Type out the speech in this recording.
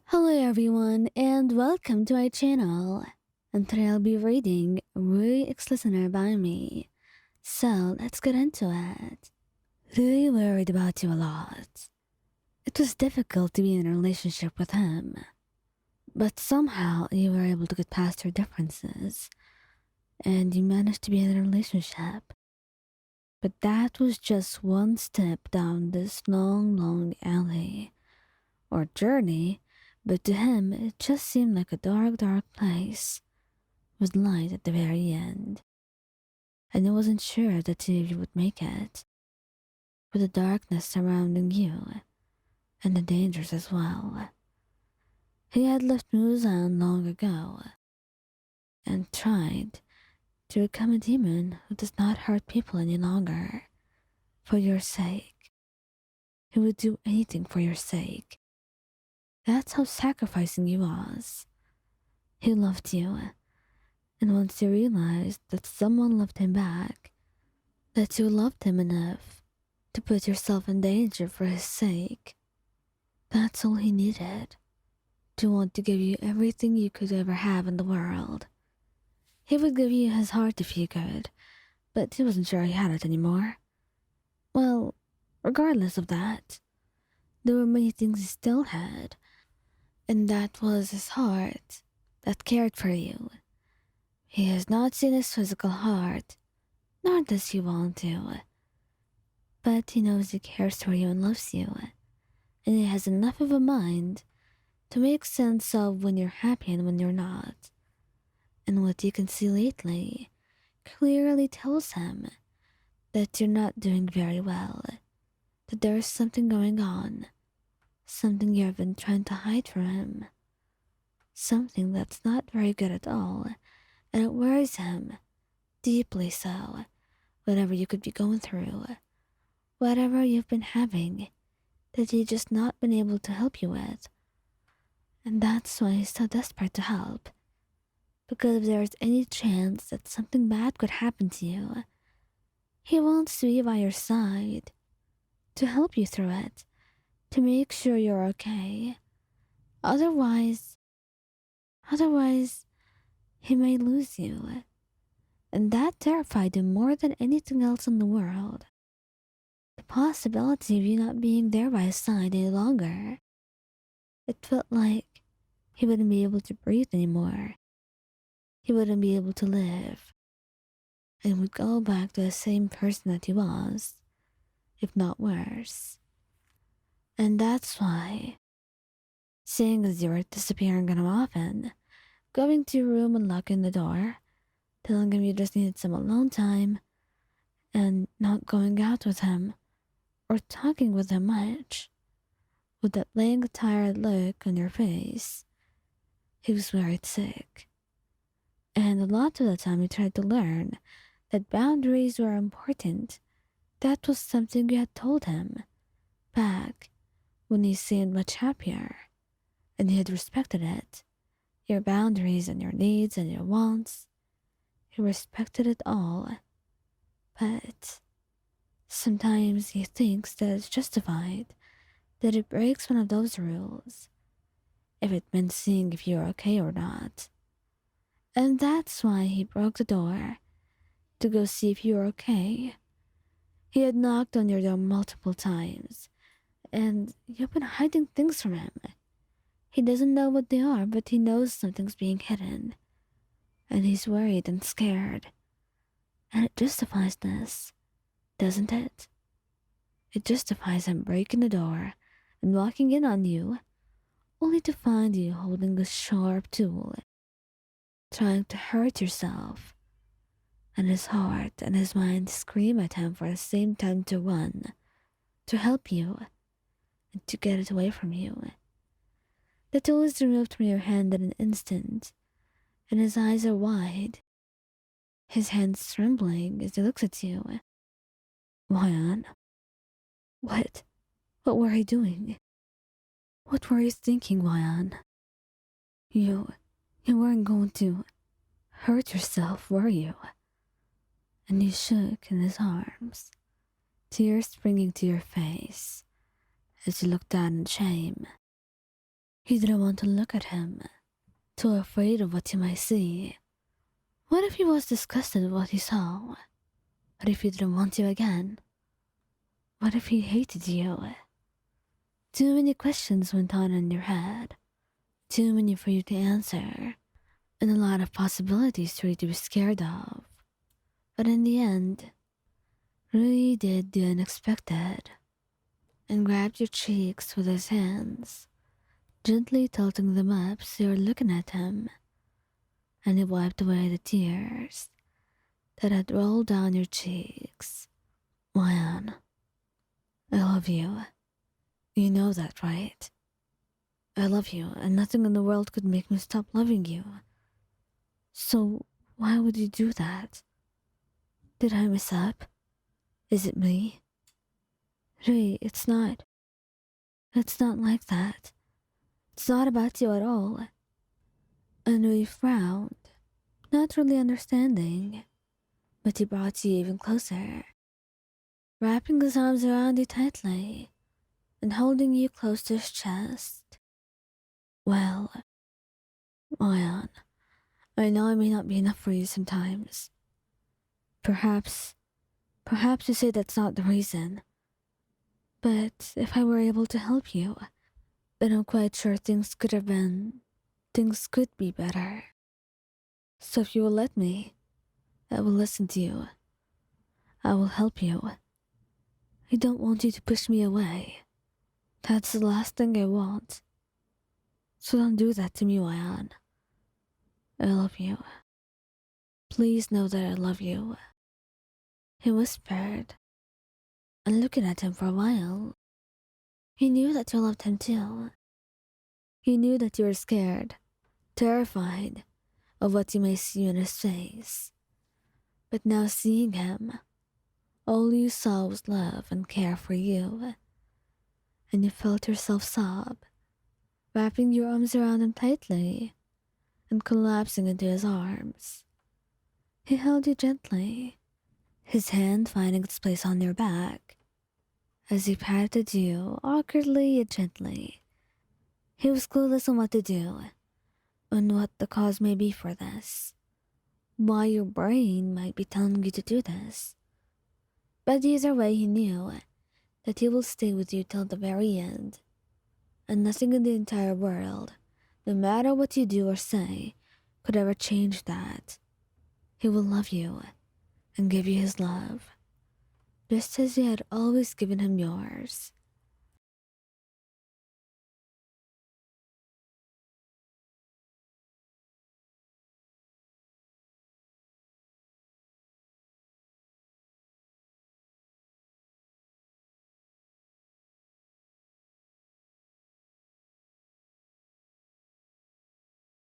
Hello everyone and welcome to my channel. And today I'll be reading Re Ex-Listener by me. So let's get into it. Really worried about you a lot. It was difficult to be in a relationship with him. But somehow you were able to get past your differences. And you managed to be in a relationship. But that was just one step down this long alley. Or journey. But to him, it just seemed like a dark place, with light at the very end. And he wasn't sure that two of you would make it, with the darkness surrounding you, and the dangers as well. He had left Muzan long ago, and tried to become a demon who does not hurt people any longer, for your sake. He would do anything for your sake. That's how sacrificing he was. He loved you. And once he realized that someone loved him back, that you loved him enough to put yourself in danger for his sake, that's all he needed, to want to give you everything you could ever have in the world. He would give you his heart if he could, but he wasn't sure he had it anymore. Well, regardless of that, there were many things he still had, and that was his heart that cared for you. He has not seen his physical heart, nor does he want to. But he knows he cares for you and loves you, and he has enough of a mind to make sense of when you're happy and when you're not. And what you can see lately clearly tells him that you're not doing very well, that there's something going on, something you've been trying to hide from him, something that's not very good at all. And it worries him, deeply so, whatever you could be going through, whatever you've been having, that he's just not been able to help you with. And that's why he's so desperate to help. Because if there's any chance that something bad could happen to you, he wants to be by your side, to help you through it, to make sure you're okay. Otherwise, he may lose you. And that terrified him more than anything else in the world. The possibility of you not being there by his side any longer. It felt like he wouldn't be able to breathe anymore. He wouldn't be able to live. And would go back to the same person that he was, if not worse. And that's why, seeing as you were disappearing on him often, going to your room and locking the door, telling him you just needed some alone time, and not going out with him, or talking with him much, with that blank, tired look on your face, he was worried sick. And a lot of the time he tried to learn that boundaries were important. That was something you had told him back when he seemed much happier, and he had respected it. Your boundaries and your needs and your wants. He respected it all. But sometimes he thinks that it's justified, that it breaks one of those rules, if it meant seeing if you're okay or not. And that's why he broke the door, to go see if you were okay. He had knocked on your door multiple times, and you've been hiding things from him. He doesn't know what they are, but he knows something's being hidden. And he's worried and scared. And it justifies this, doesn't it? It justifies him breaking the door and walking in on you, only to find you holding a sharp tool, trying to hurt yourself. And his heart and his mind scream at him for the same time to run, to help you, and to get it away from you. The tool is removed from your hand in an instant, and his eyes are wide, his hands trembling as he looks at you. Wyan, what? What were you doing? What were you thinking, Wyan? You weren't going to hurt yourself, were you? And you shook in his arms, tears springing to your face as you looked down in shame. He didn't want to look at him, too afraid of what he might see. What if he was disgusted with what he saw? What if he didn't want you again? What if he hated you? Too many questions went on in your head. Too many for you to answer. And a lot of possibilities for you to be scared of. But in the end, Rui did the unexpected and grabbed your cheeks with his hands, gently tilting them up so you're looking at him, and he wiped away the tears that had rolled down your cheeks. Ryan, I love you. You know that, right? I love you, and nothing in the world could make me stop loving you. So why would you do that? Did I mess up? Is it me? Rui, it's not. It's not like that. It's not about you at all. And Rui frowned, not really understanding, but he brought you even closer, wrapping his arms around you tightly and holding you close to his chest. Well, Ryan, I know I may not be enough for you sometimes. Perhaps you say that's not the reason. But if I were able to help you, then I'm quite sure things could be better. So if you will let me, I will listen to you. I will help you. I don't want you to push me away. That's the last thing I want. So don't do that to me, Ryan. I love you. Please know that I love you. He whispered, and looking at him for a while, he knew that you loved him too. He knew that you were scared, terrified of what you may see in his face. But now seeing him, all you saw was love and care for you. And you felt yourself sob, wrapping your arms around him tightly and collapsing into his arms. He held you gently, his hand finding its place on your back. As he patted you awkwardly and gently, he was clueless on what to do, on what the cause may be for this, why your brain might be telling you to do this. But either way, he knew that he will stay with you till the very end, and nothing in the entire world, no matter what you do or say, could ever change that. He will love you and give you his love, just as you had always given him yours.